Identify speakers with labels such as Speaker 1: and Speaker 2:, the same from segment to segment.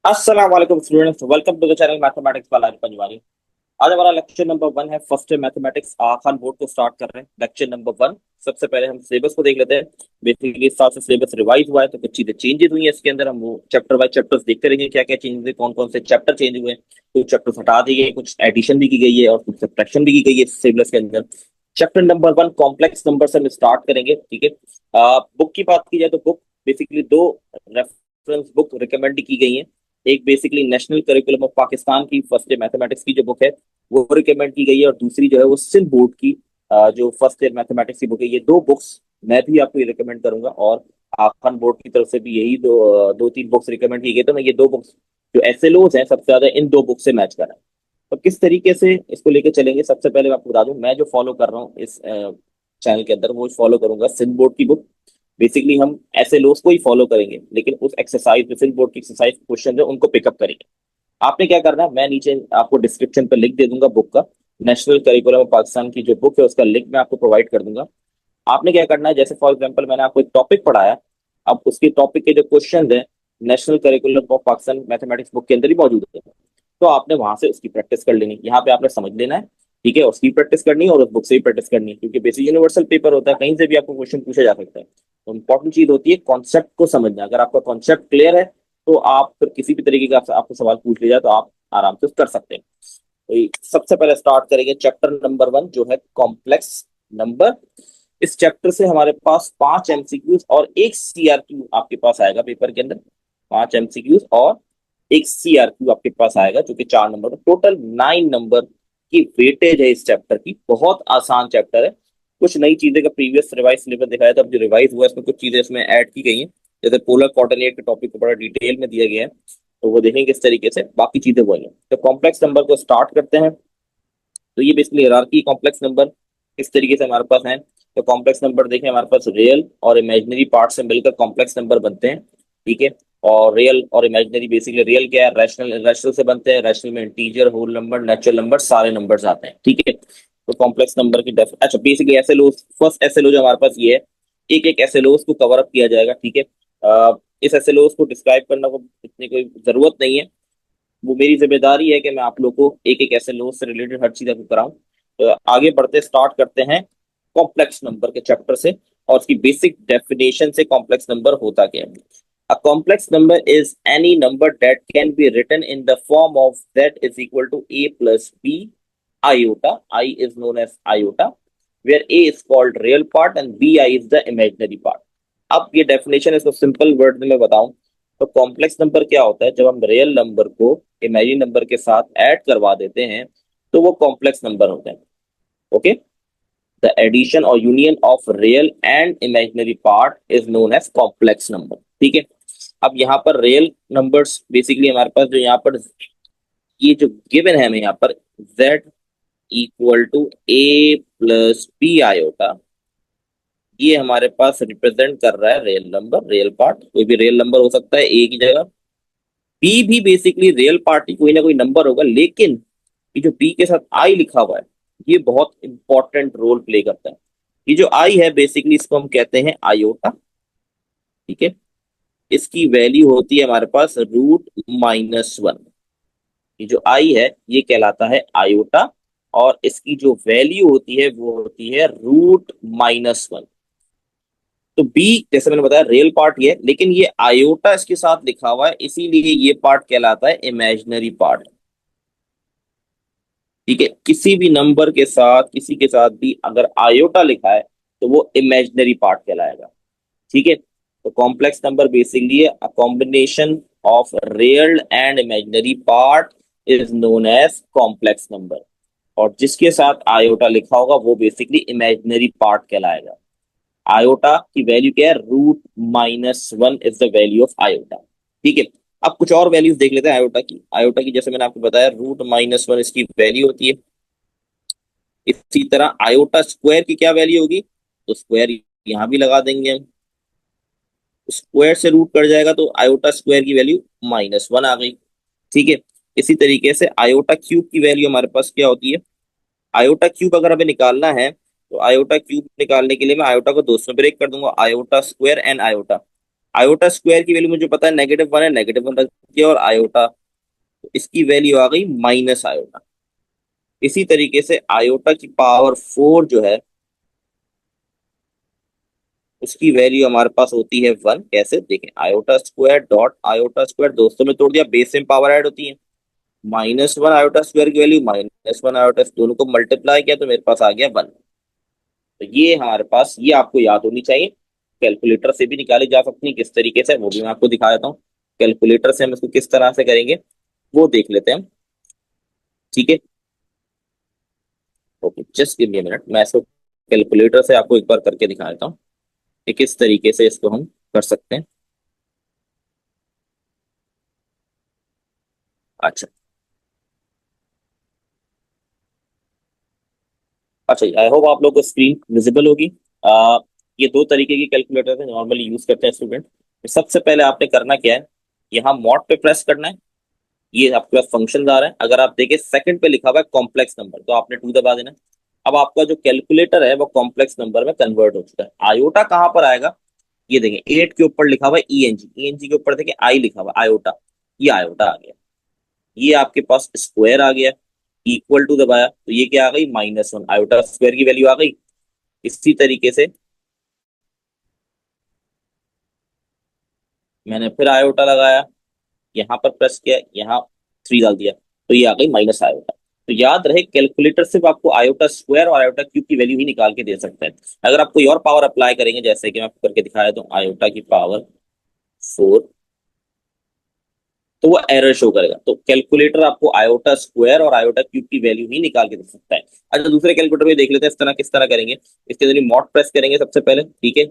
Speaker 1: अस्सलाम वालेकुम students, welcome to the channel mathematics by live Panjwani. आज हमारा लेक्चर नंबर 1 है, फर्स्ट है मैथमेटिक्स। खान बोर्ड को स्टार्ट कर रहे हैं लेक्चर नंबर 1। सबसे पहले हम सिलेबस को देख लेते हैं। बेसिकली इस साल से सिलेबस रिवाइज हुआ है तो कुछ चीजें चेंजेस हुई हैं इसके अंदर। हम वो चैप्टर बाय चैप्टर्स देखते रहेंगे क्या क्या चेंजेस हुए, कौन कौन से चैप्टर चेंज हुए हैं। कुछ चैप्टर्स हटा दिए गए, कुछ एडिशन भी की गई है और कुछ सब्ट्रैक्शन भी की गई है सिलेबस के अंदर। चैप्टर नंबर 1 कॉम्प्लेक्स नंबर से हम स्टार्ट करेंगे, ठीक है। बुक की बात की जाए तो बुक बेसिकली दो रेफरेंस बुक रिकमेंड की गई है। एक basically national curriculum of Pakistan की फर्स्ट ईयर मैथमेटिक्स की जो बुक है वो रिकमेंड की गई है, और दूसरी जो है वो सिंध बोर्ड की जो फर्स्ट ईयर मैथमेटिक्स की बुक है। ये दो बुक्स मैं भी आपको रिकमेंड करूंगा, और खान बोर्ड की तरफ से भी यही दो तीन बुक्स रिकमेंड की गई। तो मैं ये दो बुक्स जो एसएलओज हैं सबसे ज्यादा इन दो बुक से मैच कर रहा है। तो किस तरीके से इसको लेकर चलेंगे, सबसे पहले मैं आपको बता दूं मैं जो फॉलो कर रहा हूँ इस चैनल के अंदर वो फॉलो करूंगा सिंध बोर्ड की बुक। बेसिकली हम ऐसे लॉस को ही फॉलो करेंगे, लेकिन उस एक्सरसाइज सिंध बोर्ड की एक्सरसाइज क्वेश्चन है उनको पिकअप करेंगे। आपने क्या करना है, मैं नीचे आपको डिस्क्रिप्शन पर लिंक दे दूंगा बुक का। नेशनल करिकुलम ऑफ पाकिस्तान की जो बुक है उसका लिंक मैं आपको प्रोवाइड कर दूंगा। आपने क्या करना है, जैसे फॉर एग्जांपल मैंने आपको एक टॉपिक पढ़ाया, अब उसके टॉपिक के जो क्वेश्चन है national curriculum of Pakistan mathematics book के अंदर ही मौजूद है। तो आपने वहां से उसकी प्रैक्टिस कर लेनी, यहाँ पे आपने समझ लेना है, ठीक है। उसकी प्रैक्टिस करनी है और उस बुक से भी प्रैक्टिस करनी है, क्योंकि बेसिक यूनिवर्सल पेपर होता है, कहीं से भी आपको क्वेश्चन पूछा जा सकता है। तो इंपॉर्टेंट चीज होती है कॉन्सेप्ट को समझना। अगर आपका कॉन्सेप्ट क्लियर है तो आप फिर किसी भी तरीके का आपको सवाल पूछ लिया तो आप आराम से कर सकते हैं। तो सबसे पहले स्टार्ट करेंगे चैप्टर नंबर 1 जो है कॉम्प्लेक्स नंबर। इस चैप्टर से हमारे पास 5 एमसीक्यूज और एक सीआरक्यू आपके पास आएगा पेपर के अंदर। 5 एमसीक्यूज और एक सीआरक्यू आपके पास आएगा, जो कि 4 नंबर, टोटल 9 नंबर की वेटेज है इस चैप्टर की। बहुत आसान चैप्टर है। कुछ नई चीजें का प्रीवियस रिवाइज सिलेबस दिखाया था, अब जो रिवाइज हुआ है इसमें कुछ चीजें इसमें ऐड की गई हैं। जैसे पोलर कोऑर्डिनेट के टॉपिक को बड़ा डिटेल में दिया गया है, तो वो देखेंगे किस तरीके से, बाकी चीजें वही हैं। तो कॉम्प्लेक्स नंबर को स्टार्ट करते हैं। तो ये बेसिकली हायरार्की कॉम्प्लेक्स नंबर किस तरीके से हमारे पास है। तो कॉम्प्लेक्स नंबर देखें, हमारे पास रियल और इमेजिनरी पार्ट से मिलकर कॉम्प्लेक्स नंबर बनते हैं, ठीक है। और रियल और इमेजिनरी, बेसिकली रियल क्या है, रैशनल रैशनल से बनते हैं। रैशनल में integer, whole number, natural number, सारे नंबर्स आते हैं, ठीक है। तो कॉम्प्लेक्स नंबर की अच्छा बेसिकली एसएलओ, फर्स्ट एसएलओ जो हमारे पास ये है, एक एक एसएलओ को कवर अप किया जाएगा, ठीक है। इस एसएलओ को डिस्क्राइब करना को इतनी कोई जरूरत नहीं है। वो मेरी जिम्मेदारी है कि मैं आप लोग को एक एक ऐसे लोग से रिलेटेड हर चीज आपको कराऊं। तो आगे बढ़ते स्टार्ट करते हैं कॉम्प्लेक्स नंबर के चैप्टर से, और उसकी बेसिक डेफिनेशन से कॉम्प्लेक्स नंबर होता क्या है। A complex number is any number that can be written in the form of z is equal to a plus b iota, I is known as iota, where a is called real part and bi is the imaginary part। अब ये definition इसको simple word में मैं बताऊं तो complex number क्या होता है, जब हम रियल नंबर को इमेजिनरी नंबर के साथ ऐड करवा देते हैं तो वो कॉम्प्लेक्स नंबर होते हैं। ओके, द एडिशन और union of real and imaginary part is known as complex number, ठीक है। अब यहाँ पर रियल नंबर्स बेसिकली हमारे पास जो यहाँ पर ये जो गिवन है हमें यहाँ पर z equal to a plus b iota, ये हमारे पास रिप्रेजेंट कर रहा है रियल नंबर, रियल पार्ट। कोई भी रियल नंबर हो सकता है ए की जगह। बी भी बेसिकली रियल पार्ट ही कोई ना कोई नंबर होगा, लेकिन ये जो बी के साथ आई लिखा हुआ है ये बहुत इंपॉर्टेंट रोल प्ले करता है। ये जो आई है बेसिकली इसको हम कहते हैं आयोटा, ठीक है। इसकी वैल्यू होती है हमारे पास √-1। ये जो आई है ये कहलाता है आयोटा, और इसकी जो वैल्यू होती है वो होती है √-1। तो बी जैसे मैंने बताया रियल पार्ट ये है, लेकिन ये आयोटा इसके साथ लिखा हुआ है, इसीलिए ये पार्ट कहलाता है इमेजिनरी पार्ट, ठीक है। किसी भी नंबर के साथ किसी के साथ भी अगर आयोटा लिखा है तो वो इमेजिनरी पार्ट कहलाएगा, ठीक है। तो complex number basically a combination of real and imaginary part is known as complex number, और जिसके साथ आयोटा लिखा होगा वो बेसिकली इमेजिनरी पार्ट कहलाएगा। आयोटा की वैल्यू क्या है, √-1 is the value of iota, ठीक है। अब कुछ और वैल्यूज देख लेते हैं आयोटा की। आयोटा की जैसे मैंने आपको बताया √-1 इसकी वैल्यू होती है। इसी तरह आयोटा स्क्वायर की क्या वैल्यू होगी, तो स्क्वायर यहां भी लगा देंगे हम। स्क्वायर से रूट कट जाएगा तो आयोटा स्क्वायर की वैल्यू -1 आ गई, ठीक है। इसी तरीके से आयोटा क्यूब की वैल्यू हमारे पास क्या होती है। आयोटा क्यूब अगर हमें निकालना है तो आयोटा क्यूब निकालने के लिए मैं आयोटा को 2 में ब्रेक कर दूंगा, iota square and iota. Iota square की वैल्यू मुझे पता है -1 है, -1 रख किया और आयोटा, तो इसकी वैल्यू आ गई माइनस आयोटा। इसी तरीके से आयोटा की पावर 4 जो है उसकी वैल्यू हमारे पास होती है 1। कैसे देखें, iota square dot iota square, दोस्तों में तोड़ दिया, बेस में पावर ऐड होती है। -1 आयोटा स्क्वायर की वैल्यू -1 आयोटा, दोनों को मल्टीप्लाई किया तो मेरे पास आ गया 1। तो ये हमारे पास, ये आपको याद होनी चाहिए। कैलकुलेटर से भी निकाली जा सकती है, किस तरीके से वो भी मैं आपको दिखा देता हूँ। कैलकुलेटर से हम इसको किस तरह से करेंगे वो देख लेते हैं हम। ठीक है, okay, just give me a minute, मैं इसको कैलकुलेटर से आपको एक बार करके दिखा देता हूँ कि किस तरीके से इसको हम कर सकते हैं। अच्छा, अच्छा, आई होप आप लोग को स्क्रीन विजिबल होगी। ये दो तरीके की कैलकुलेटर है नॉर्मली यूज करते हैं स्टूडेंट। सबसे पहले आपने करना क्या है, यहाँ मॉड पे प्रेस करना है। ये आपके पास फंक्शन आ रहा है, अगर आप देखें सेकंड पे लिखा हुआ है कॉम्प्लेक्स नंबर तो आपने 2 दबा देना है। अब आपका जो कैलकुलेटर है वो कॉम्प्लेक्स नंबर में कन्वर्ट हो चुका है। आयोटा कहाँ पर आएगा, ये देखें 8 के ऊपर लिखा हुआ है ईएनजी, ईएनजी के ऊपर देखें आई लिखा हुआ है आयोटा, ये आयोटा आ गया। ये आपके पास स्क्वायर आ गया, इक्वल टू दबाया तो ये क्या आ गई -1, आयोटा स्क्वायर की वैल्यू आ गई। इसी तरीके से मैंने फिर आयोटा लगाया, यहाँ पर प्रेस किया, यहाँ 3 डाल दिया तो ये आ गई माइनस आयोटा। तो याद रहे कैलकुलेटर सिर्फ आपको आयोटा स्क्वायर और आयोटा क्यूब की वैल्यू ही निकाल के दे सकता है। अगर आप कोई और पावर अप्लाई करेंगे, जैसे कि मैं आपको करके दिखाया तो आयोटा की पावर 4, तो वो एरर शो करेगा। तो कैलकुलेटर आपको आयोटा स्क्वायर और आयोटा क्यूब की वैल्यू ही निकाल के दे सकता है। अच्छा, दूसरे कैलकुलेटर में देख लेते हैं इस तरह किस तरह करेंगे। इसके जरिए मॉड प्रेस करेंगे सबसे पहले, ठीक है।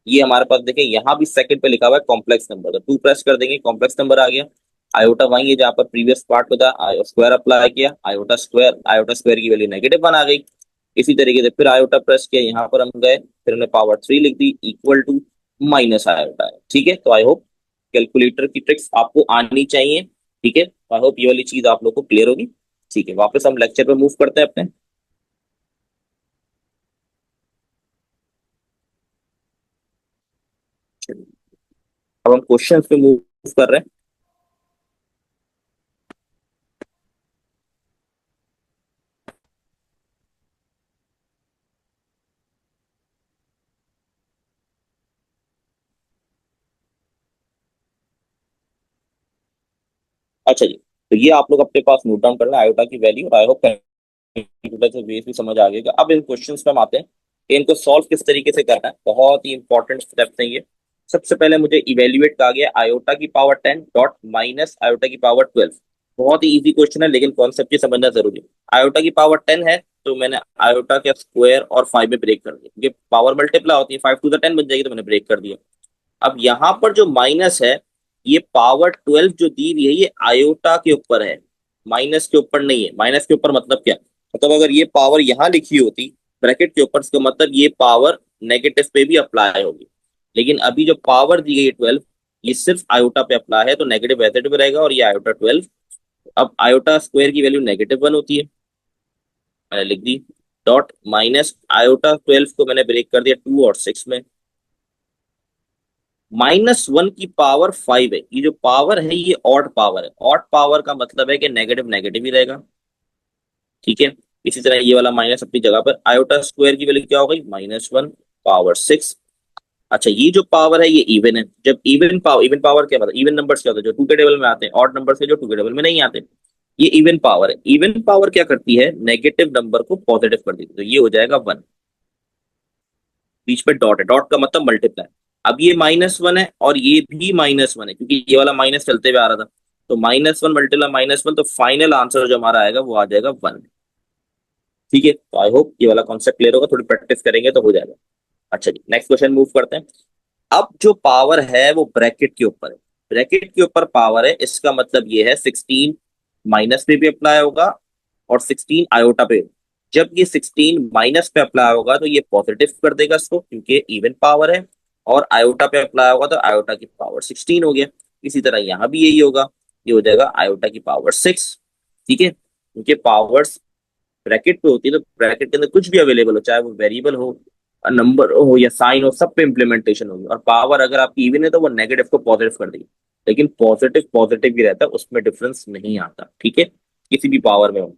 Speaker 1: ये हमारे पास देखें यहाँ भी सेकंड पे लिखा हुआ है कॉम्प्लेक्स नंबर, तो 2 प्रेस कर देंगे, कॉम्प्लेक्स नंबर आ गया। आयोटा वही है जहाँ पर प्रीवियस पार्ट में था, स्क्वायर अप्लाई किया, आयोटा स्क्वायर की वैल्यू -1 आ गई। इसी तरीके से फिर आयोटा प्रेस किया, यहाँ पर हम गए, फिर हमने पावर 3 लिख दी, इक्वल टू माइनस आयोटा है। ठीक है, तो आई होप कैलकुलेटर की ट्रिक्स आपको आनी चाहिए। ठीक है, आई होप ये वाली चीज आप लोग को क्लियर होगी। ठीक है, वापस हम लेक्चर पे मूव करते हैं अपने। अब हम क्वेश्चंस पे मूव कर रहे हैं। अच्छा जी, तो ये आप लोग अपने पास नोट डाउन करना आयोटा की वैल्यू, और आई होप कंप्यूटर से बेस भी समझ आ गएगा। अब इन क्वेश्चंस पे हम आते हैं कि इनको सॉल्व किस तरीके से करना है। बहुत ही इंपॉर्टेंट स्टेप्स हैं ये। सबसे पहले मुझे इवेल्युएट कहा गया आयोटा की पावर 10 डॉट माइनस आयोटा की पावर 12। बहुत ही इजी क्वेश्चन है लेकिन कॉन्सेप्ट ये समझना जरूरी है। आयोटा की पावर 10 है तो मैंने आयोटा के स्क्वायर और 5 में ब्रेक कर दिया, क्योंकि पावर मल्टीप्लाई होती है, 5 टू द 10 बन जाएगी तो मैंने ब्रेक कर दिया। अब यहाँ पर जो माइनस है, ये पावर 12 जो दी हुई है ये आयोटा के ऊपर है, माइनस के ऊपर नहीं है। माइनस के ऊपर मतलब क्या, मतलब अगर ये पावर यहाँ लिखी होती ब्रैकेट के ऊपर, इसका मतलब ये पावर नेगेटिव पे भी अप्लाई होगी। लेकिन अभी जो पावर दी गई है 12, ये सिर्फ आयोटा पे अप्लाई है, तो नेगेटिव वैसे भी रहेगा और ये आयोटा 12। अब आयोटा स्क्वायर की वैल्यू -1 होती है, मैंने लिख दी, डॉट माइनस आयोटा 12 को मैंने ब्रेक कर दिया 2 और 6 में। -1 की पावर 5 है, ये जो पावर है ये ऑड पावर है। ऑड पावर का मतलब है कि नेगेटिव नेगेटिव ही रहेगा। ठीक है, इसी तरह ये वाला माइनस अपनी जगह पर, आयोटा स्क्वायर की वैल्यू क्या हो गई -1 पावर 6। अच्छा, ये जो पावर है ये इवन है। जब इवन पावर क्या मतलब, इवन नंबर्स क्या होते हैं जो 2 के टेबल में आते हैं, ऑड नंबर से जो 2 के टेबल में नहीं आते, ये इवन पावर है। इवन पावर क्या करती है, नेगेटिव नंबर को पॉजिटिव कर देती है, तो ये हो जाएगा 1। बीच में डॉट है, डॉट का मतलब मल्टीप्लाई। अब ये -1 है और ये भी -1 है, क्योंकि ये वाला माइनस चलते हुए आ रहा था, तो -1 मल्टीप्लाई -1, तो फाइनल आंसर जो हमारा आएगा वो आ जाएगा 1। ठीक है, तो आई होप ये वाला कॉन्सेप्ट क्लियर होगा, थोड़ी प्रैक्टिस करेंगे तो हो जाएगा। अच्छा जी, नेक्स्ट क्वेश्चन मूव करते हैं। अब जो पावर है वो ब्रैकेट के ऊपर है, ब्रैकेट के ऊपर पावर है, इसका मतलब ये है 16 माइनस पे भी अप्लाई होगा और 16 आयोटा पे। जब ये 16 माइनस पे अप्लाई होगा तो ये पॉजिटिव कर देगा इसको, क्योंकि इवन पावर है, और आयोटा पे अप्लाई होगा तो आयोटा की पावर 16 हो गया। इसी तरह यहाँ भी यही होगा, ये हो जाएगा आयोटा की पावर 6। ठीक है, क्योंकि पावर्स ब्रैकेट पे होती है तो ब्रैकेट के अंदर कुछ भी अवेलेबल हो, चाहे वो वेरिएबल हो नंबर हो या साइन हो, सब पे इम्प्लीमेंटेशन होगी। और पावर अगर आपकी इवन है तो वो नेगेटिव को पॉजिटिव कर देगी, लेकिन पॉजिटिव पॉजिटिव ही रहता है, उसमें डिफरेंस नहीं आता, ठीक है, किसी भी पावर में हो।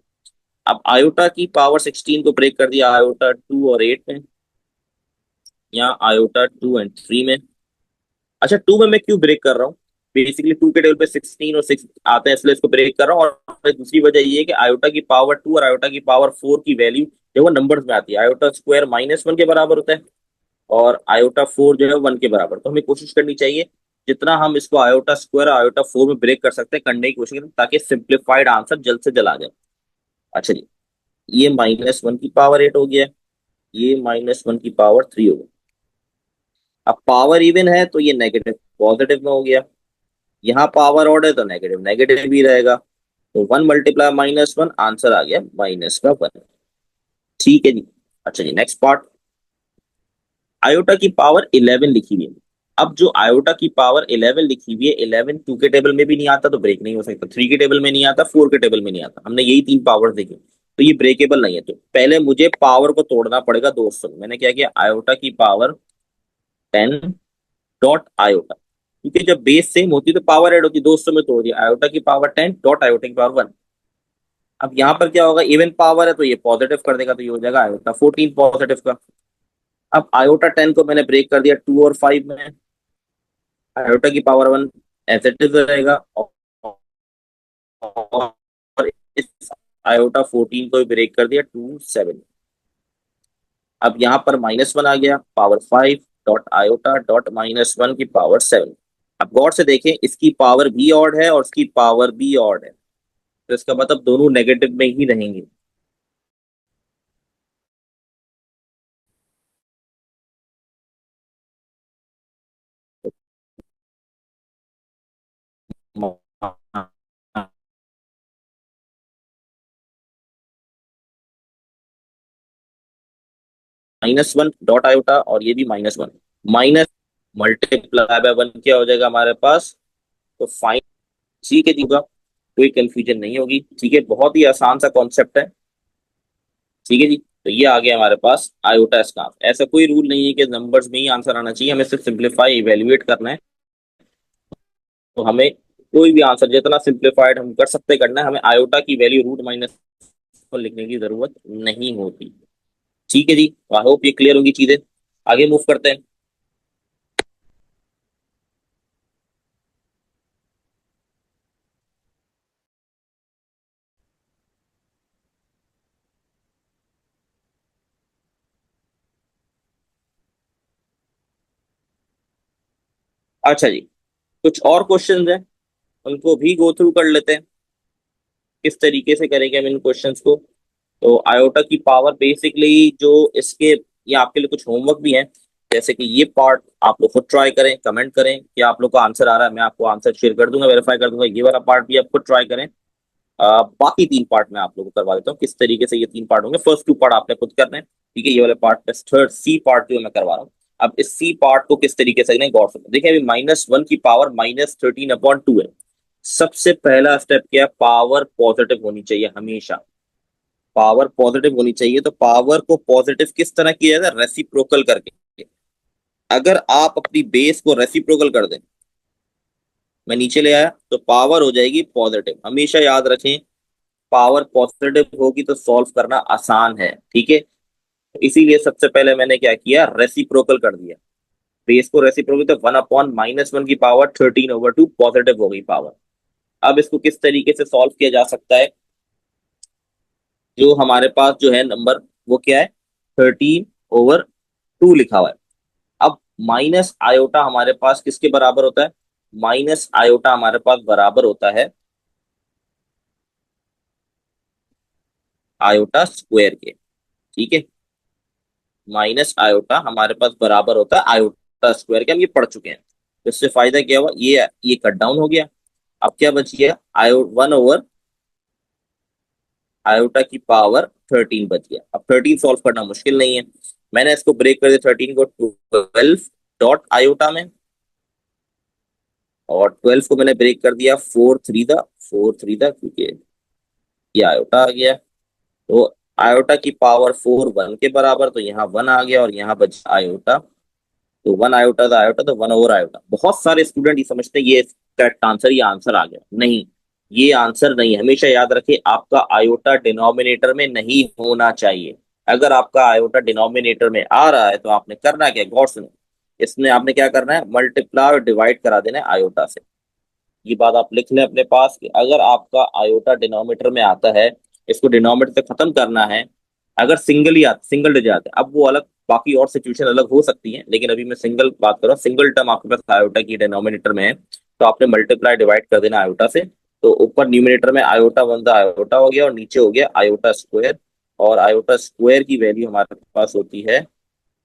Speaker 1: अब आयोटा की पावर 16 को ब्रेक कर दिया आयोटा 2 और 8 में, या आयोटा 2 एंड 3 में। अच्छा, 2 में मैं क्यों ब्रेक कर रहा हूँ? बेसिकली 2 के टेबल पे 16 और 6 आते हैं, इसलिए इसको ब्रेक कर रहा हूँ। और दूसरी वजह ये है कि आयोटा की पावर 2 और आयोटा की पावर 4 की वैल्यू जो वो नंबर्स में आती है, आयोटा स्क्वायर -1 के बराबर होता है, और आयोटा 4 जो है 1 के बराबर। तो हमें कोशिश करनी चाहिए जितना हम इसको आयोटा स्क्वायर आयोटा 4 में ब्रेक कर सकते हैं करने की कोशिश करें, ताकि सिंप्लीफाइड आंसर जल्द से जल्द आ जाए। अच्छा जी, ये -1 की पावर 8 हो गया, ये -1 की पावर 3 हो गया। अब पावर इवन है तो ये नेगेटिव पॉजिटिव में हो गया, यहाँ पावर ऑड है तो नेगेटिव नेगेटिव ही रहेगा। तो 1 मल्टीप्लाई -1, आंसर आ गया -1। ठीक है जी। अच्छा जी, नेक्स्ट पार्ट, आयोटा की पावर 11 लिखी हुई है। अब जो आयोटा की पावर 11 लिखी हुई है, 11 2 के टेबल में भी नहीं आता तो ब्रेक नहीं हो सकता, 3 के टेबल में नहीं आता, 4 के टेबल में नहीं आता, हमने यही 3 पावर देखी, तो ये ब्रेकेबल नहीं है। तो पहले मुझे पावर को तोड़ना पड़ेगा दोस्तों। मैंने क्या किया, आयोटा की पावर 10 डॉट आयोटा, क्योंकि जब बेस सेम होती तो पावर ऐड होती, दोस्तों में तोड़ दिया, आयोटा की पावर 10 डॉट आयोटा की पावर 1। अब यहाँ पर क्या होगा, इवन पावर है तो ये पॉजिटिव कर देगा, तो ये हो जाएगा आयोटा 14 पॉजिटिव का। अब आयोटा 10 को मैंने ब्रेक कर दिया 2 और 5 में, आयोटा की पावर 1 एज इट इज रहेगा, और इस आयोटा 14 को ब्रेक कर दिया 2 7। अब यहाँ पर -1 आ गया, पावर 5 डॉट आयोटा डॉट -1 की पावर 7। अब गौर से देखें, इसकी पावर भी ऑड है और इसकी पावर भी ऑड है, तो इसका मतलब दोनों नेगेटिव में ही रहेंगे। -1 डॉट आयोटा, और ये भी -1, माइनस मल्टीप्लाई बाय 1 क्या हो जाएगा हमारे पास, तो फाइन। ठीक है जी, होगा, कोई कंफ्यूजन नहीं होगी, ठीक है, बहुत ही आसान सा कॉन्सेप्ट है। ठीक है जी, तो ये आ गया हमारे पास आयोटा स्क्वायर। ऐसा कोई रूल नहीं है कि नंबर्स में ही आंसर आना चाहिए, हमें सिर्फ सिंप्लीफाई इवेल्युएट करना है। तो हमें कोई भी आंसर जितना सिंप्लीफाइड हम कर सकते करना है, हमें आयोटा की वैल्यू √- को लिखने की जरूरत नहीं होती। ठीक है जी, आई होप ये क्लियर होगी चीजें। आगे मूव करते हैं। अच्छा जी, कुछ और क्वेश्चंस हैं, उनको भी गो थ्रू कर लेते हैं, किस तरीके से करेंगे हम इन क्वेश्चंस को। तो आयोटा की पावर बेसिकली जो इसके, ये आपके लिए कुछ होमवर्क भी है, जैसे कि ये पार्ट आप लोग खुद ट्राई करें, कमेंट करें कि आप लोग को आंसर आ रहा है, मैं आपको आंसर शेयर कर दूंगा, वेरीफाई कर दूंगा। ये वाला पार्ट भी आप खुद ट्राई करें। बाकी 3 पार्ट मैं आप लोगों को करवा देता हूँ किस तरीके से। ये 3 पार्ट होंगे, फर्स्ट 2 पार्ट आपने खुद करने हैं, ठीक है, ये वाले पार्ट, थर्ड सी पार्ट जो मैं करवा रहा हूँ। अब इस सी पार्ट को किस तरीके से करें, गौर से देखिए। अभी -1 की पावर -13/2 है। सबसे पहला स्टेप क्या है, पावर पॉजिटिव होनी चाहिए हमेशा, पावर पॉजिटिव होनी चाहिए। तो पावर को पॉजिटिव किस तरह किया जाए, रेसिप्रोकल करके। अगर आप अपनी बेस को रेसिप्रोकल कर दें, मैं नीचे ले आया, तो पावर हो जाएगी पॉजिटिव। हमेशा याद रखें, पावर पॉजिटिव होगी तो सॉल्व करना आसान है, ठीक है। तो इसीलिए सबसे पहले मैंने क्या किया, रेसिप्रोकल कर दिया, बेस को रेसिप्रोकल, तो 1/-1 की पावर 13/2 पॉजिटिव हो गई पावर। अब इसको किस तरीके से सॉल्व किया जा सकता है, जो हमारे पास जो है नंबर, वो क्या है, 13/2 लिखा हुआ है। अब माइनस आयोटा हमारे पास किसके बराबर होता है, माइनस आयोटा हमारे पास बराबर होता है आयोटा स्क्वायर के, ठीक है। माइनस आयोटा हमारे पास बराबर होता है आयोटा स्क्वायर के, हम ये पढ़ चुके हैं। तो इससे फायदा क्या हुआ, ये कट डाउन हो गया। अब क्या बच गया, आयो 1/आयोटा की पावर 13 बच गया। अब 13 सॉल्व करना मुश्किल नहीं है, मैंने इसको ब्रेक कर दिया 13 को 12 डॉट आयोटा में, और 12 को मैंने ब्रेक कर दिया 4 3 द, क्योंकि ये आयोटा आ गया। तो आयोटा की पावर 4 1 के बराबर, तो यहाँ 1 आ गया और यहाँ बचा आयोटा। तो 1 आयोटा था आयोटा, तो 1 ओवर आयोटा। बहुत सारे स्टूडेंट ये समझते हैं ये करेक्ट आंसर, ये आंसर आ गया। नहीं, ये आंसर नहीं। हमेशा याद रखिए आपका आयोटा डिनोमिनेटर में नहीं होना चाहिए। अगर आपका आयोटा डिनोमिनेटर में आ रहा है तो आपने करना क्या, गौर सुनो। इसमें आपने क्या करना है, मल्टीप्लाई और डिवाइड करा देना है आयोटा से। ये बात आप लिख लें अपने पास कि अगर आपका आयोटा डिनोमिनेटर में आता है, इसको डिनोमिनेटर से खत्म करना है। अगर सिंगल ही आता, सिंगल डिजिट आता है, अब वो अलग, बाकी और सिचुएशन अलग हो सकती है, लेकिन अभी मैं सिंगल बात कर रहा हूँ। सिंगल टर्म आपके पास आयोटा की डिनोमिनेटर में है, तो आपने मल्टीप्लाई डिवाइड कर देना आयोटा से। तो ऊपर न्यूमिनेटर में आयोटा वन था आयोटा हो गया, और नीचे हो गया आयोटा स्क्वायर। और आयोटा स्क्वायर की वैल्यू हमारे पास होती है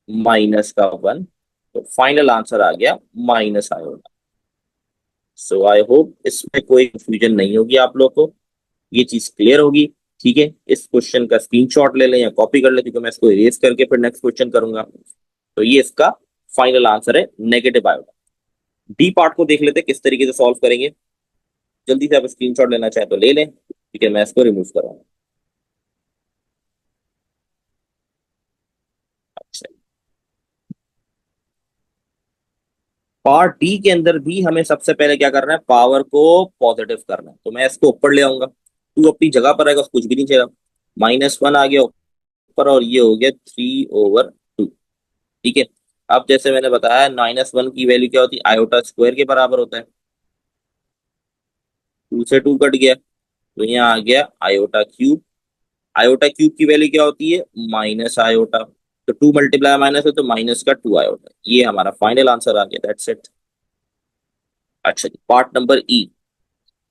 Speaker 1: -1। तो फाइनल आंसर आ गया minus iota. So I hope इसमें कोई कंफ्यूजन नहीं होगी आप लोग को, ये चीज क्लियर होगी। ठीक है, इस क्वेश्चन का स्क्रीनशॉट ले लें या कॉपी कर लें, क्योंकि मैं इसको इरेज करके फिर नेक्स्ट क्वेश्चन करूंगा। तो ये इसका फाइनल आंसर है, नेगेटिव आयोटा। डी पार्ट को देख लेते हैं किस तरीके से सॉल्व करेंगे। जल्दी से आप स्क्रीनशॉट लेना चाहे तो ले लें, ठीक है, मैं इसको रिमूव करूंगा। अच्छा, पार्ट डी के अंदर भी हमें सबसे पहले क्या करना है, पावर को पॉजिटिव करना है। तो मैं इसको ऊपर ले आऊंगा, टू अपनी जगह पर आएगा, कुछ भी नहीं चाहिए। -1 आ गया ऊपर, और ये हो गया 3/2। ठीक है, अब जैसे मैंने बताया -1 की वैल्यू क्या होती है, आयोटा स्क्वायर के बराबर होता है। 2 से 2 कट गया, तो यहाँ आ गया आयोटा क्यूब। आयोटा क्यूब की वैल्यू क्या होती है, माइनस आयोटा। तो 2 मल्टीप्लाई माइनस है, तो माइनस का 2 आयोटा। ये हमारा फाइनल आंसर आ गया, दैट्स इट। अच्छा जी, part number E.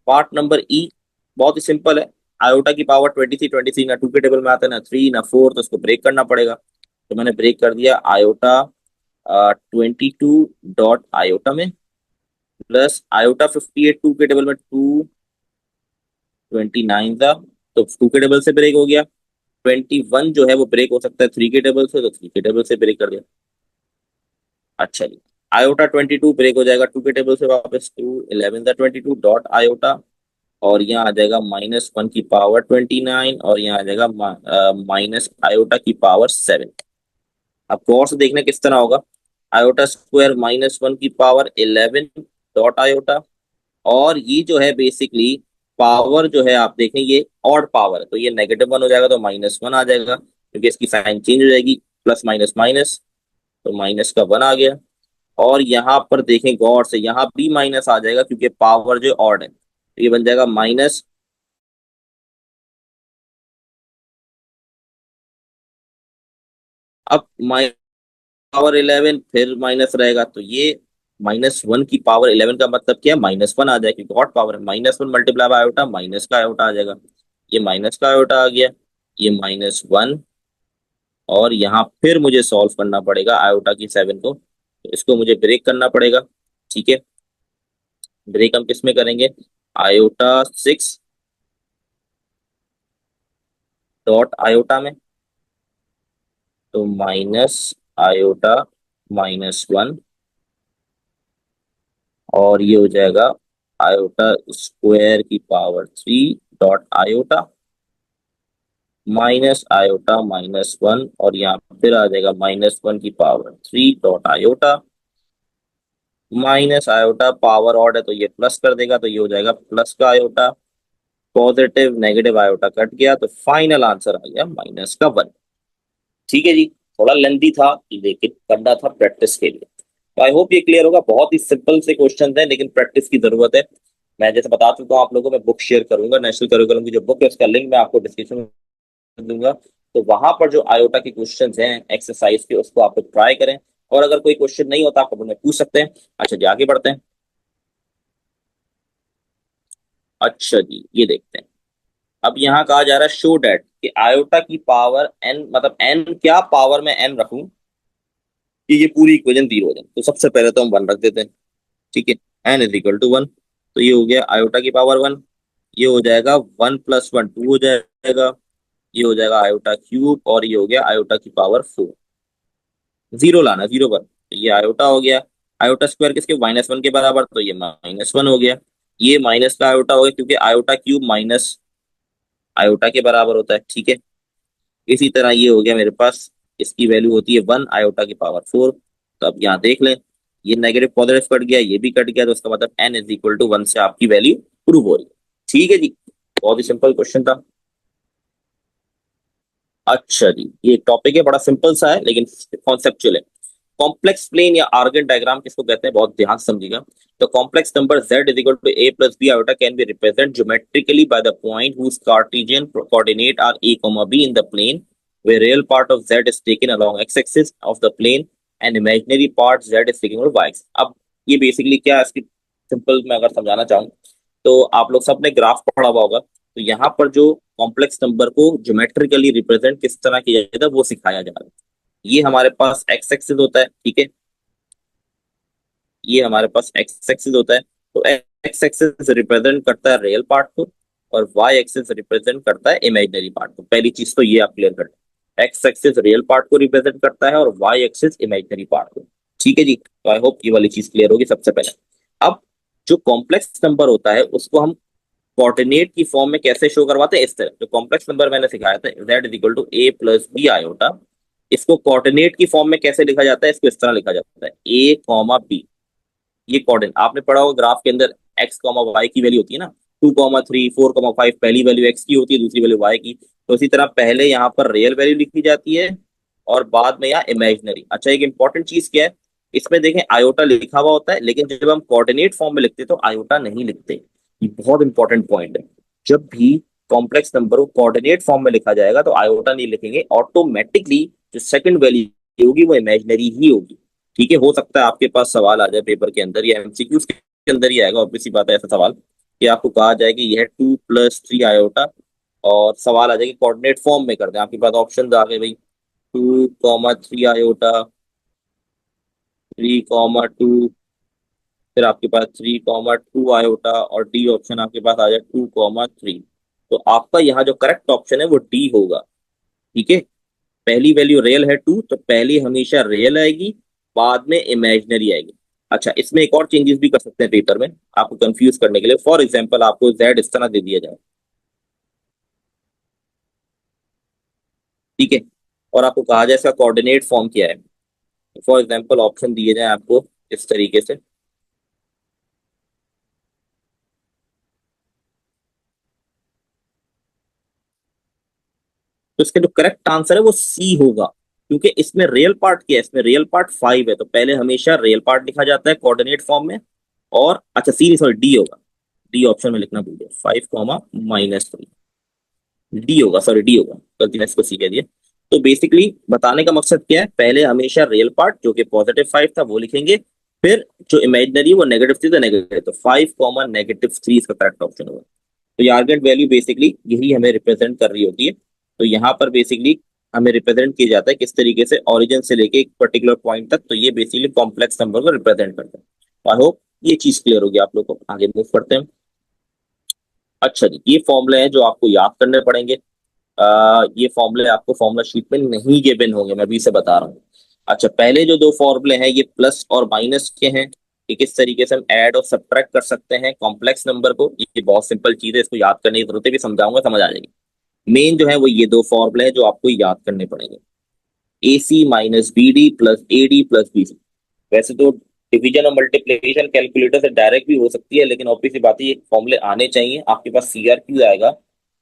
Speaker 1: Part number E बहुत ही सिंपल है। आयोटा की पावर 23 ना 2 के टेबल में आता है, ना 3 ना 4, तो उसको ब्रेक करना पड़ेगा। तो मैंने ब्रेक कर दिया आयोटा 22 डॉट आयोटा में, प्लस आयोटा 58 2 के टेबल में, 229 था, तो 2 के टेबल से ब्रेक हो गया। 21 जो है वो ब्रेक हो सकता है 3 के टेबल से, तो 3 के टेबल से ब्रेक कर दिया। अच्छा जी, आयोटा 22 ब्रेक हो जाएगा 2 के टेबल से वापस, 11 था 22 डॉट आयोटा। और यहाँ आ जाएगा -1 की पावर 29, और यहाँ आ जाएगा माइनस आयोटा की पावर 7। अब गौर से देखना किस तरह होगा, आयोटा स्क्वायर -1 की पावर 11 डॉट आयोटा। और ये जो है बेसिकली पावर जो है आप देखें ये ऑड पावर है, तो ये -1 हो जाएगा, तो -1 आ जाएगा, क्योंकि इसकी साइन चेंज हो जाएगी, प्लस माइनस माइनस, तो माइनस का 1 आ गया। और यहाँ पर देखें गौर से, यहाँ भी माइनस आ जाएगा, क्योंकि पावर जो ऑड है, तो ये बन जाएगा माइनस। अब पावर 11 फिर माइनस रहेगा, तो ये -1 की पावर 11 का मतलब क्या है, -1 आ जाएगा, क्योंकि ऑड पावर है। -1 मल्टीप्लाई बाय आयोटा, माइनस का आयोटा आ जाएगा। ये माइनस का आयोटा आ गया, ये -1। और यहाँ फिर मुझे सॉल्व करना पड़ेगा आयोटा की 7 को, तो इसको मुझे ब्रेक करना पड़ेगा। ठीक है, ब्रेक हम किस में करेंगे, आयोटा 6 डॉट आयोटा में, तो माइनस आयोटा -1। और ये हो जाएगा आयोटा स्क्वायर की power 3 dot iota, minus iota -1। और यहाँ फिर आ जाएगा -1 की power 3 dot iota, minus iota power odd है, तो ये प्लस कर देगा, तो ये हो जाएगा प्लस का iota. Positive negative iota cut गया, तो फाइनल आंसर आ गया -1। ठीक है जी, थोड़ा लेंथी था, लेकिन करना था प्रैक्टिस के लिए। तो आई होप ये क्लियर होगा। बहुत ही सिंपल से क्वेश्चन है, लेकिन प्रैक्टिस की जरूरत है। मैं जैसे बता चुका हूँ आप लोगों को, मैं बुक शेयर करूंगा, नेशनल करिकुलम की जो बुक है उसका लिंक मैं आपको डिस्क्रिप्शन में दूंगा। तो वहां पर जो आयोटा के क्वेश्चन हैं एक्सरसाइज के, उसको आप लोग ट्राई करें। और अगर कोई क्वेश्चन नहीं होता आप मुझे पूछ सकते हैं। अच्छा जी, आगे बढ़ते हैं। अच्छा जी, ये देखते हैं। अब यहाँ कहा जा रहा है शो डैट कि आयोटा की पावर n, मतलब n क्या पावर में n रखूं कि ये पूरी इक्वेशन 0 हो जाए। तो सबसे पहले तो हम 1 रख देते हैं। ठीक है, n = 1। तो ये हो गया आयोटा की पावर 1। ये हो जाएगा 1 + 1 2 हो जाएगा। ये हो जाएगा आयोटा क्यूब, और ये हो गया आयोटा की पावर 4। 0 लाना, 0 पर, तो ये आयोटा हो गया। आयोटा स्क्वायर किसके, -1 के बराबर, तो ये -1 हो गया। ये माइनस का आयोटा हो गया, क्योंकि आयोटा क्यूब माइनस आयोटा के बराबर होता है। ठीक है, इसी तरह ये हो गया मेरे पास, इसकी वैल्यू होती है 1 i/4। तो अब यहाँ देख लें, ये नेगेटिव पॉजिटिव कट गया, ये भी कट गया, तो इसका मतलब n=1 से आपकी वैल्यू प्रूव हो रही है। ठीक है जी, बहुत ही सिंपल क्वेश्चन था। अच्छा जी, ये टॉपिक है बड़ा सिंपल सा है लेकिन कॉन्सेप्चुअल है। कॉम्प्लेक्स प्लेन या आर्गन डायग्राम किसको कहते हैं, बहुत ध्यान से समझिएगा। तो complex number z = a+b can be represent geometrically by the point whose Cartesian coordinate are a, b in the plane where real part of z is taken along x-axis of the plane and imaginary part z is taken over y-axis। अब ये basically क्या है, इसकी simple मैं अगर समझाना चाहूँ तो आप लोग सबने ग्राफ पढ़ा हुआ होगा। तो यहाँ पर जो कॉम्प्लेक्स नंबर को ज्योमेट्रिकली रिप्रेजेंट किस तरह किया जाता है वो सिखाया जा रहा है। ये हमारे पास एक्स एक्सिस होता है, ठीक है, ये हमारे पास एक्स एक्सिस होता है। तो एक्स एक्सिस रिप्रेजेंट करता है रियल पार्ट को और वाई एक्सिस रिप्रेजेंट करता है इमेजिनरी पार्ट को। पहली चीज तो ये आप क्लियर कर लें, एक्स एक्सिस रियल पार्ट को रिप्रेजेंट करता है और वाई एक्सिस इमेजिनरी पार्ट को। ठीक है जी, तो आई होप ये वाली चीज क्लियर होगी सबसे पहले। अब जो कॉम्प्लेक्स नंबर होता है उसको हम कोऑर्डिनेट की फॉर्म में कैसे शो करवाते हैं, इस तरह। जो कॉम्प्लेक्स नंबर मैंने सिखाया था z = a+b/, इसको कोऑर्डिनेट की फॉर्म में कैसे लिखा जाता है, इसको इस तरह लिखा जाता है a, b। ये कोऑर्डिनेट आपने पढ़ा होगा ग्राफ के अंदर, x, y की वैल्यू होती है ना, 2, 3, 4, 5, पहली वैल्यू x की होती है, दूसरी वैल्यू y की। तो इसी तरह पहले यहाँ पर रियल वैल्यू लिखी जाती है और बाद में यहाँ इमेजिनरी। अच्छा, एक इंपॉर्टेंट चीज क्या है, इसमें देखें आयोटा लिखा हुआ होता है, लेकिन जब हम कोऑर्डिनेट फॉर्म में लिखते हैं तो आयोटा नहीं लिखते। ये बहुत इंपॉर्टेंट पॉइंट है। जब भी कॉम्प्लेक्स नंबर को कोऑर्डिनेट फॉर्म में लिखा जाएगा तो आयोटा नहीं लिखेंगे, ऑटोमेटिकली जो सेकंड वैल्यू होगी वो इमेजिनरी ही होगी। ठीक है, हो सकता है आपके पास सवाल आ जाए पेपर के अंदर या एमसीक्यूज के अंदर ही आएगा, ऑब्वियसली बात है ऐसा सवाल, कि आपको कहा जाए कि यह 2 + 3 i और सवाल आ जाए कि कोऑर्डिनेट फॉर्म में कर दें। आपके पास ऑप्शन आ गए भाई, 2, 3 i, 3, 2, फिर आपके पास 3, 2 i और डी ऑप्शन आपके पास आ जाए 2, 3। तो आपका यहाँ जो करेक्ट ऑप्शन है वो डी होगा। ठीक है, पहली वैल्यू रियल है 2, तो पहली हमेशा रियल आएगी, बाद में इमेजिनरी आएगी। अच्छा, इसमें एक और चेंजेस भी कर सकते हैं पेपर में आपको कंफ्यूज करने के लिए। फॉर एग्जांपल आपको z इस तरह दे दिया जाए, ठीक है, और आपको कहा जाए इसका कोऑर्डिनेट फॉर्म क्या है। फॉर एग्जांपल ऑप्शन दिए जाए आपको इस तरीके से, तो इसका जो करेक्ट आंसर है वो सी होगा, क्योंकि इसमें रियल पार्ट क्या है, इसमें रियल पार्ट 5 है, तो पहले हमेशा रियल पार्ट लिखा जाता है कोऑर्डिनेट फॉर्म में। और अच्छा, सी नहीं, सॉरी, डी होगा, डी ऑप्शन में लिखना भूल गया, 5, -3 डी होगा, सॉरी डी होगा, गलती से इसको सी कह दिया। तो बेसिकली बताने का मकसद क्या है, पहले हमेशा रियल पार्ट जो कि +5 था वो लिखेंगे, फिर जो इमेजिनरी वो नेगेटिव थी तो नेगेटिव, तो 5, -3 इसका करेक्ट ऑप्शन होगा। तो ये आर्गेट वैल्यू बेसिकली यही हमें रिप्रेजेंट कर रही होती है। तो यहाँ पर बेसिकली हमें रिप्रेजेंट किया जाता है किस तरीके से, ओरिजिन से लेके एक पर्टिकुलर पॉइंट तक। तो ये बेसिकली कॉम्प्लेक्स नंबर को रिप्रेजेंट करता है। आई होप ये चीज क्लियर होगी आप लोग को। आगे मूव करते हैं। अच्छा जी, ये फॉर्मूले हैं जो आपको याद करने पड़ेंगे। ये फॉर्मूले आपको फॉर्मूला शीट में नहीं गिवन होंगे, मैं अभी से बता रहा हूँ। अच्छा, पहले जो दो फॉर्मूले हैं ये प्लस और माइनस के हैं, कि किस तरीके से हम ऐड और सब्ट्रैक्ट कर सकते हैं कॉम्प्लेक्स नंबर को। ये बहुत सिंपल चीज है, इसको याद करने की जरूरत है, भी समझाऊंगा समझ आ जाएगी। मेन जो है वो ये दो फॉर्मूले हैं जो आपको याद करने पड़ेंगे, AC - BD + AD + BC। वैसे तो डिवीजन और मल्टीप्लिकेशन कैलकुलेटर से डायरेक्ट भी हो सकती है, लेकिन ऑब्वियसली बात है ये फॉर्मूले आने चाहिए। आपके पास CRQ आएगा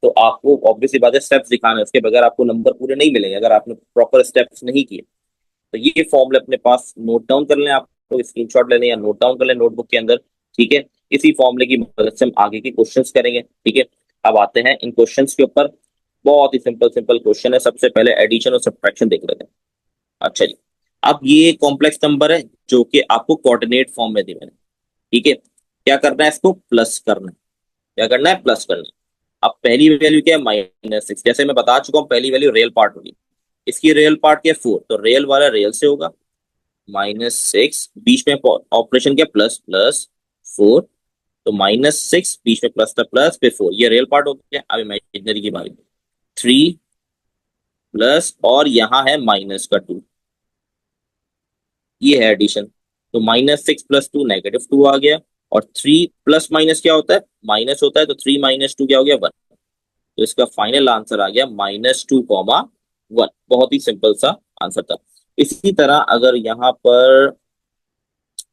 Speaker 1: तो आपको ऑब्वियसली बात है स्टेप्स दिखाने हैं, उसके बगैर आपको नंबर पूरे नहीं मिलेंगे अगर आपने प्रॉपर स्टेप्स नहीं किए। तो ये फॉर्मूले अपने पास नोट डाउन कर लें, आप तो स्क्रीनशॉट ले लें या नोट डाउन कर लें नोटबुक के अंदर। ठीक है, इसी फॉर्मूले की मदद से हम आगे के क्वेश्चंस करेंगे। ठीक है, अब आते हैं इन क्वेश्चंस के ऊपर। बहुत ही सिंपल सिंपल क्वेश्चन है। सबसे पहले एडिशन और सब्ट्रैक्शन देख लेते हैं। अच्छा जी, अब ये कॉम्प्लेक्स नंबर है जो कि आपको कोऑर्डिनेट फॉर्म में दी मैंने। ठीक है, क्या करना है, इसको प्लस करना है। क्या करना है, प्लस करना है। अब पहली वैल्यू क्या है, -6। जैसे मैं बता चुका हूँ पहली वैल्यू रियल पार्ट होगी, इसकी रियल पार्ट क्या है 4, तो रियल वाला रियल से होगा। -6 बीच में ऑपरेशन क्या, प्लस प्लस 4, तो -6 बीच में प्लस था, प्लस फिर 4, ये रियल पार्ट हो गया। अब इमेजिनरी की बारी, 3 प्लस और यहाँ है -2, ये है एडिशन। तो -6 + 2 -2 आ गया, और 3 प्लस माइनस क्या होता है, माइनस होता है, तो 3 - 2 क्या हो गया, 1। तो इसका फाइनल आंसर आ गया -2, 1। बहुत ही सिंपल सा आंसर था। इसी तरह अगर यहाँ पर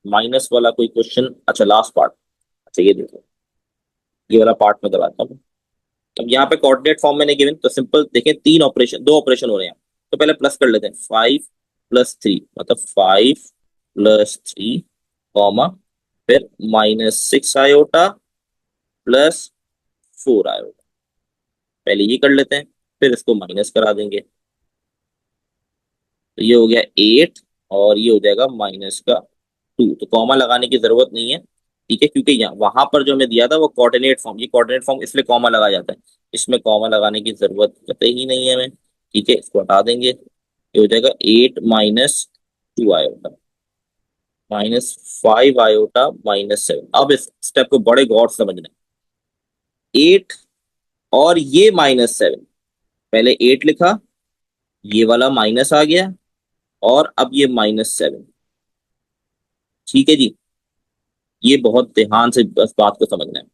Speaker 1: माइनस वाला कोई क्वेश्चन, अच्छा लास्ट पार्ट, अच्छा ये देखो, ये वाला पार्ट में करवाता हूँ। अब यहाँ पे कोऑर्डिनेट फॉर्म में नहीं गिवन, तो सिंपल देखें, तीन ऑपरेशन, दो ऑपरेशन हो रहे हैं। तो पहले प्लस कर लेते हैं, 5 + 3 मतलब 5 + 3 कॉमा, फिर -6 i +4 i। पहले ये कर लेते हैं, फिर इसको माइनस करा देंगे, तो ये हो गया 8, और ये हो जाएगा -2। तो कॉमा लगाने की जरूरत नहीं है, ठीक है, क्योंकि यहाँ वहां पर जो हमें दिया था वो कोऑर्डिनेट फॉर्म, ये कोऑर्डिनेट फॉर्म इसलिए कॉमा लगाया जाता है, इसमें कॉमा लगाने की जरूरत कतई ही नहीं है हमें, ठीक है, इसको हटा देंगे, ये हो जाएगा 8 - 2 i -5 i -7। अब इस स्टेप को बड़े गौर से समझना है, 8 और ये -7, पहले 8 लिखा, ये वाला माइनस आ गया, और अब ये -7, ठीक है जी, ये बहुत ध्यान से बस बात को समझना है।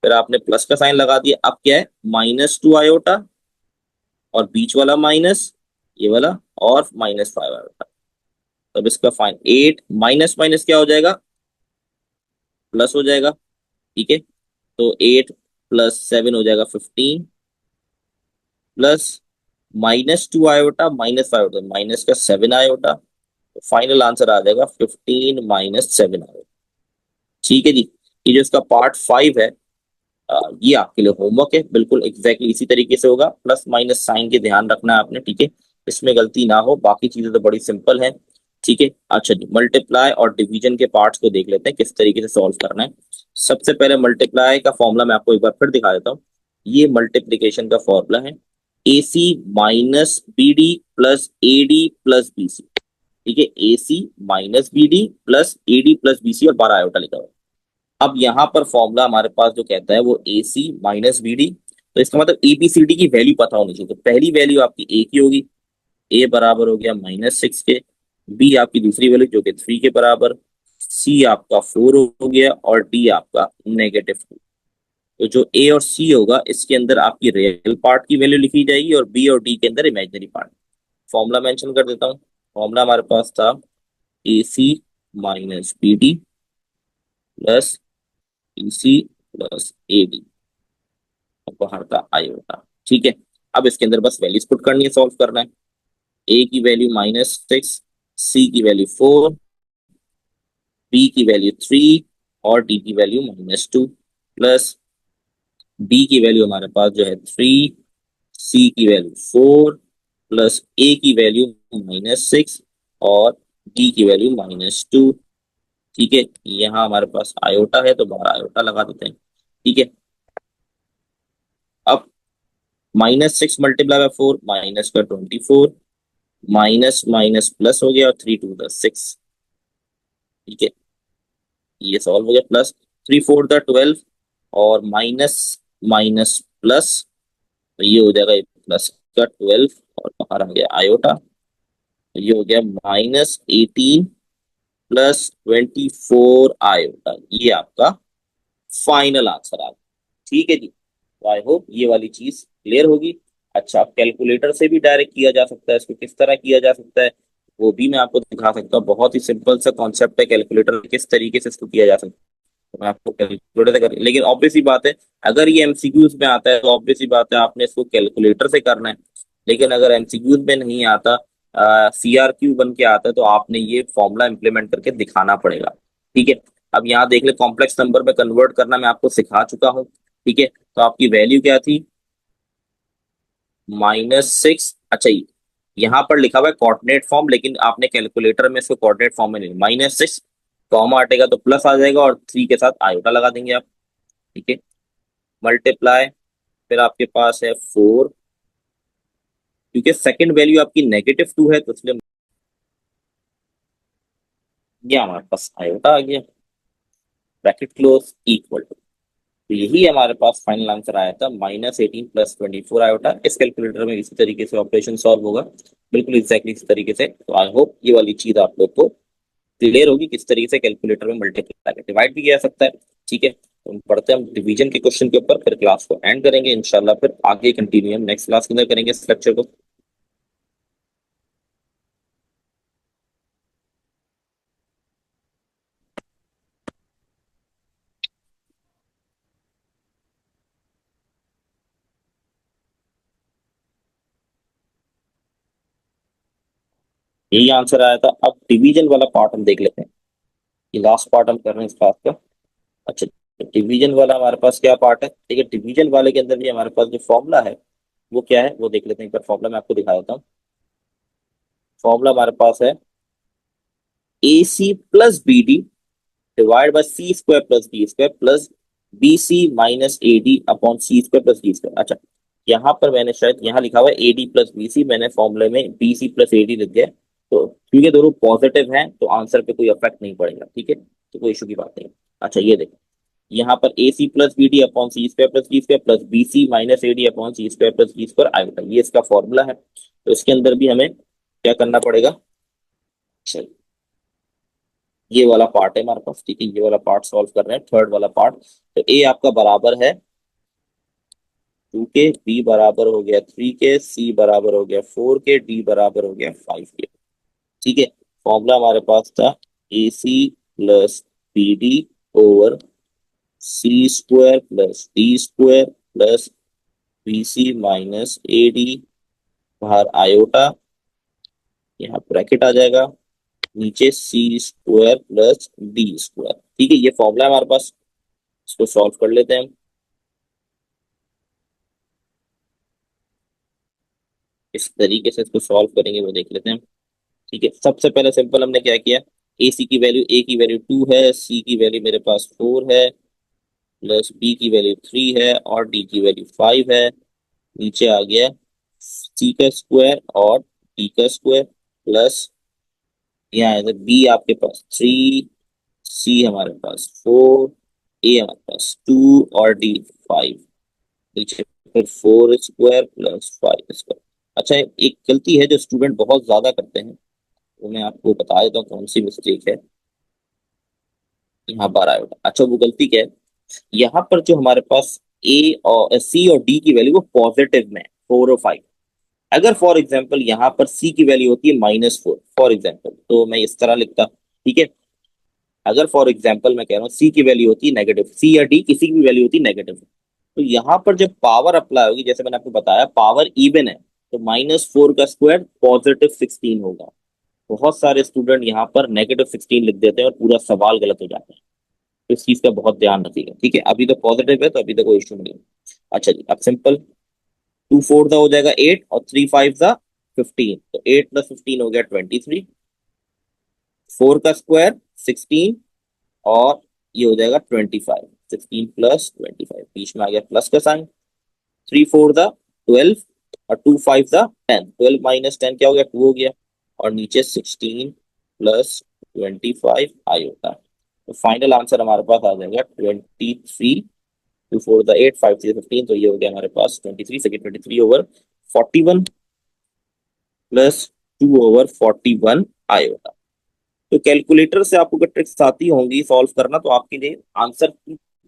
Speaker 1: फिर आपने प्लस का साइन लगा दिया, अब क्या है, -2 i, और बीच वाला माइनस, ये वाला, और -5 i। तब इसका फाइन 8 माइनस माइनस क्या हो जाएगा, प्लस हो जाएगा, ठीक है, तो 8 + 7 हो जाएगा 15, प्लस -2 i -5 माइनस का 7 i, तो फाइनल आंसर आ जाएगा 15 - 7 i। ठीक है जी, ये जो इसका पार्ट 5 है, ये आपके लिए होमवर्क है, बिल्कुल एग्जैक्टली इसी तरीके से होगा, प्लस माइनस साइन के ध्यान रखना है आपने, ठीक है, इसमें गलती ना हो, बाकी चीजें तो बड़ी सिंपल है, ठीक है। अच्छा जी, मल्टीप्लाई और डिवीजन के पार्ट्स को देख लेते हैं किस तरीके से सॉल्व करना है। सबसे पहले मल्टीप्लाई का फॉर्मूला मैं आपको एक बार फिर दिखा देता हूँ। ये मल्टीप्लीकेशन का फॉर्मूला है, AC - BD + AD + BC, ठीक है, AC - BD + AD + BC, और 12 आयोटा लिखा हुआ है। अब यहाँ पर फॉर्मूला हमारे पास जो कहता है वो AC - BD, तो इसका मतलब ABCD की वैल्यू पता होनी चाहिए, तो पहली वैल्यू आपकी A की होगी, A बराबर हो गया -6 के, B आपकी दूसरी वैल्यू जो कि 3 के बराबर, C आपका 4 हो गया, और D आपका -2। तो जो A और C होगा, इसके अंदर आपकी रियल पार्ट की वैल्यू लिखी जाएगी, और B और D के अंदर इमेजिनरी पार्ट। फॉर्मूला मेंशन कर देता हूँ। फॉर्मूला हमारे पास था AC - BD + BC + AD, बाहर का आयोटा, ठीक है। अब इसके अंदर बस वैल्यूज पुट करनी है, सॉल्व करना है। ए की वैल्यू -6, सी की वैल्यू 4, बी की वैल्यू 3, और डी की वैल्यू -2, प्लस बी की वैल्यू हमारे पास जो है 3, सी की वैल्यू 4, प्लस ए की वैल्यू -6, और डी की वैल्यू -2, ठीक है। यहाँ हमारे पास आयोटा है, तो बाहर आयोटा लगा देते हैं, ठीक है। अब -6 × 4 -24, माइनस माइनस प्लस हो गया, और 3 × 2 = 6, ठीक है, ये सॉल्व हो गया। प्लस 3 × 4 = 12, और माइनस माइनस प्लस, तो ये हो जाएगा प्लस का 12, और बाहर आ गया आयोटा, तो ये हो गया -18 + 24 i। ये आपका फाइनल आंसर आ गया, ठीक है जी। तो आई होप ये वाली चीज क्लियर होगी। अच्छा, कैलकुलेटर से भी डायरेक्ट किया जा सकता है, इसको किस तरह किया जा सकता है वो भी मैं आपको दिखा सकता हूँ। बहुत ही सिंपल सा कॉन्सेप्ट है, कैलकुलेटर किस तरीके से इसको किया जा सकता है, तो मैं आपको कैलकुलेटर से कर, लेकिन ऑब्वियस सी बात है, अगर ये एमसीक्यूज में आता है तो ऑब्वियस सी बात है आपने इसको कैलकुलेटर से करना है। लेकिन अगर एमसीक्यूज में नहीं आता, CRQ बन के आता है, तो आपने ये फॉर्मूला इंप्लीमेंट करके दिखाना पड़ेगा, ठीक है। अब यहाँ देख ले, कॉम्प्लेक्स नंबर में कन्वर्ट करना मैं आपको सिखा चुका हूँ, ठीक है। तो आपकी वैल्यू क्या थी, -6, अच्छा यहाँ पर लिखा हुआ है कोऑर्डिनेट फॉर्म, लेकिन आपने कैलकुलेटर में इसको कोऑर्डिनेट फॉर्म में नहीं, -6 कॉमा हटेगा तो प्लस आ जाएगा, और 3 के साथ आयोटा लगा देंगे आप, ठीक है। मल्टीप्लाई, फिर आपके पास है 4, क्योंकि सेकंड वैल्यू आपकी -2 है, तो इसलिए ये हमारे पास आयोटा आ गया, ब्रैकेट क्लोज, इक्वल टू, तो यही हमारे पास फाइनल आंसर आया था, -18 + 24 आयोटा। इस कैलकुलेटर में इसी तरीके से ऑपरेशन सॉल्व होगा, बिल्कुल एग्जैक्टली इसी तरीके से। तो आई होप ये वाली चीज आप लोग को क्लियर होगी, किस तरीके से कैलकुलेटर में मल्टीप्लाई डिवाइड भी किया जा सकता है, ठीक है। तो हम पढ़ते हैं हम डिवीजन के क्वेश्चन के ऊपर, फिर क्लास को एंड करेंगे इंशाल्लाह, फिर आगे कंटिन्यू हम नेक्स्ट क्लास के अंदर करेंगे इस लेक्चर को। यही आंसर आया था। अब डिवीजन वाला पार्ट हम देख लेते हैं। ये लास्ट पार्ट हम कर रहे हैं इस क्लास का। अच्छा, डिवीजन वाला हमारे पास क्या पार्ट है? ठीक है, डिवीजन वाले के अंदर भी हमारे पास जो फॉर्मूला है वो क्या है वो देख लेते हैं। एक बार फॉर्मूला मैं आपको दिखा देता हूँ। फॉर्मूला हमारे पास है A C plus B D divide by C square plus D square plus B C minus A D upon C square plus D square. अच्छा, यहाँ पर मैंने शायद यहाँ लिखा हुआ है A D plus B C, मैंने फॉर्मूले में B C plus A D लिख दिया है। तो क्योंकि दोनों पॉजिटिव हैं तो आंसर पे कोई इफेक्ट नहीं पड़ेगा। ठीक है, तो कोई इशू की बात नहीं। अच्छा, ये देखो, यहाँ पर A C plus B D upon C square plus D square plus B C minus A D upon C square plus D square आएगा, ये इसका फॉर्मूला है। तो इसके अंदर भी हमें क्या करना पड़ेगा? चलिए, ये वाला पार्ट है हमारे पास। ठीक है, ये वाला पार्ट सॉल्व कर रहे हैं, थर्ड वाला पार्ट। तो ए आपका बराबर है 2 के, बी बराबर हो गया 3 के, सी बराबर हो गया 4 के, डी बराबर हो गया 5 के। ठीक है, फॉर्मूला हमारे पास था A C plus B D over C square plus D square plus B C minus A D बाहर आयोटा, यहाँ ब्रैकेट आ जाएगा, नीचे C square plus D square. ठीक है, ये फॉर्मूला है हमारे पास। इसको सॉल्व कर लेते हैं हम। इस तरीके से इसको सॉल्व करेंगे वो देख लेते हैं। ठीक है, सबसे पहले सिंपल हमने क्या किया, ए सी की वैल्यू, ए की वैल्यू 2 है, सी की वैल्यू मेरे पास 4 है, प्लस बी की वैल्यू 3 है और डी की वैल्यू 5 है। नीचे आ गया सी का स्क्वायर और डी का स्क्वायर प्लस यहाँ है बी आपके पास 3, सी हमारे पास 4, ए हमारे पास 2 और डी 5। नीचे फिर 4 स्क्वायर प्लस 5 स्क्वायर। अच्छा, एक गलती है जो स्टूडेंट बहुत ज्यादा करते हैं, वो मैं आपको बता देता हूँ कौन सी मिस्टेक है। यहाँ 12 होगा। अच्छा, वो गलती क्या है, यहाँ पर जो हमारे पास ए और सी और डी की वैल्यू वो पॉजिटिव में 4 और 5। अगर फॉर एग्जाम्पल यहाँ पर सी की वैल्यू होती है -4 फॉर एग्जाम्पल, तो मैं इस तरह लिखता। ठीक है, अगर फॉर एग्जाम्पल मैं कह रहा हूँ सी की वैल्यू होती है नेगेटिव, सी या डी किसी की भी वैल्यू होती है नेगेटिव, तो यहाँ पर जब पावर अप्लाई होगी, जैसे मैंने आपको बताया पावर इवन है, तो -4 का स्क्वायर +16 होगा। बहुत सारे स्टूडेंट यहाँ पर -16 लिख देते हैं और पूरा सवाल गलत हो जाता है। तो इस चीज का बहुत ध्यान रखिएगा। ठीक है, अभी तो पॉजिटिव है तो अभी तो कोई इशू नहीं है। अच्छा जी, अब सिंपल 2 4 हो जाएगा 8 और 3 5 15, तो 8 + 15 हो गया 23, 4 का स्क्वायर 16 और ये हो जाएगा 25, 16 + 25, बीच में आ गया प्लस का साइन। 3 4 12 और 2 5 10, 12 - 10 क्या हो गया 2 हो गया, और नीचे 16 + 25 आई होता है। तो फाइनल आंसर हमारे पास आ जाएगा 23, 2 4 8, 5 3 15, तो ये हो गया हमारे पास 23, सेकंड 23/41 + 2/41 आई होता। तो कैलकुलेटर से आपको अगर ट्रिक्स आती होंगी सॉल्व करना, तो आपके लिए आंसर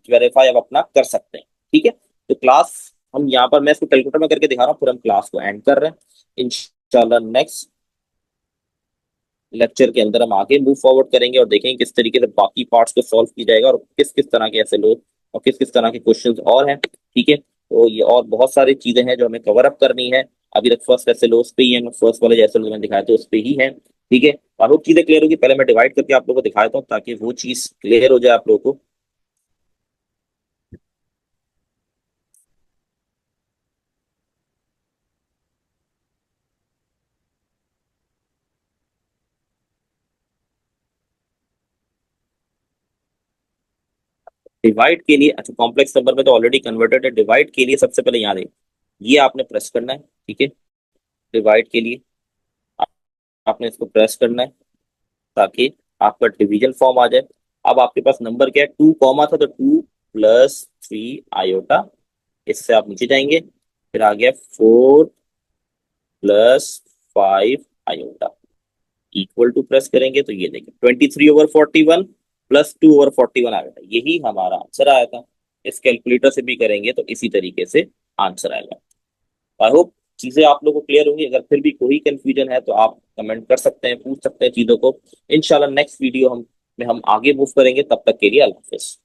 Speaker 1: वेरीफाई आप अपना कर सकते हैं। ठीक है, तो क्लास हम यहाँ पर, मैं इसको कैलकुलेटर में करके दिखा रहा हूँ, फिर हम क्लास को एंड कर रहे हैं। इंशाल्लाह नेक्स्ट लेक्चर के अंदर हम आगे मूव फॉरवर्ड करेंगे और देखेंगे किस तरीके से बाकी पार्ट्स को सॉल्व की जाएगा और किस किस तरह के ऐसे लोग और किस किस तरह के क्वेश्चंस और हैं। ठीक है, तो ये और बहुत सारी चीजें हैं जो हमें कवर अप करनी है। अभी तक फर्स्ट ऐसे लोग पे ही है, फर्स्ट वाले जैसे लोग मैंने दिखाए थे उस पे ही है। ठीक है, और वो चीजें क्लियर होगी, पहले मैं डिवाइड करके आप लोगों को दिखाता हूँ ताकि वो चीज क्लियर हो जाए आप लोगों को। डिवाइड के लिए, अच्छा कॉम्प्लेक्स नंबर में तो ऑलरेडी कन्वर्टेड है, डिवाइड के लिए सबसे पहले यहाँ देखिए, ये आपने प्रेस करना है। ठीक है, डिवाइड के लिए आपने इसको प्रेस करना है ताकि आपका डिवीजन फॉर्म आ जाए। अब आपके पास नंबर क्या है, 2 कॉमा था तो 2 + 3 आयोटा, इससे आप नीचे जाएंगे, फिर आ गया 4 + 5 आयोटा, इक्वल टू प्रेस करेंगे तो ये देखिए 23/41 + 2/41 आया था, यही हमारा आंसर आया था। इस कैलकुलेटर से भी करेंगे तो इसी तरीके से आंसर आएगा। आई होप चीजें आप लोगों को क्लियर होंगी। अगर फिर भी कोई कंफ्यूजन है तो आप कमेंट कर सकते हैं, पूछ सकते हैं चीजों को। इंशाल्लाह नेक्स्ट वीडियो हम में हम आगे मूव करेंगे। तब तक के लिए अल्लाह हाफिज।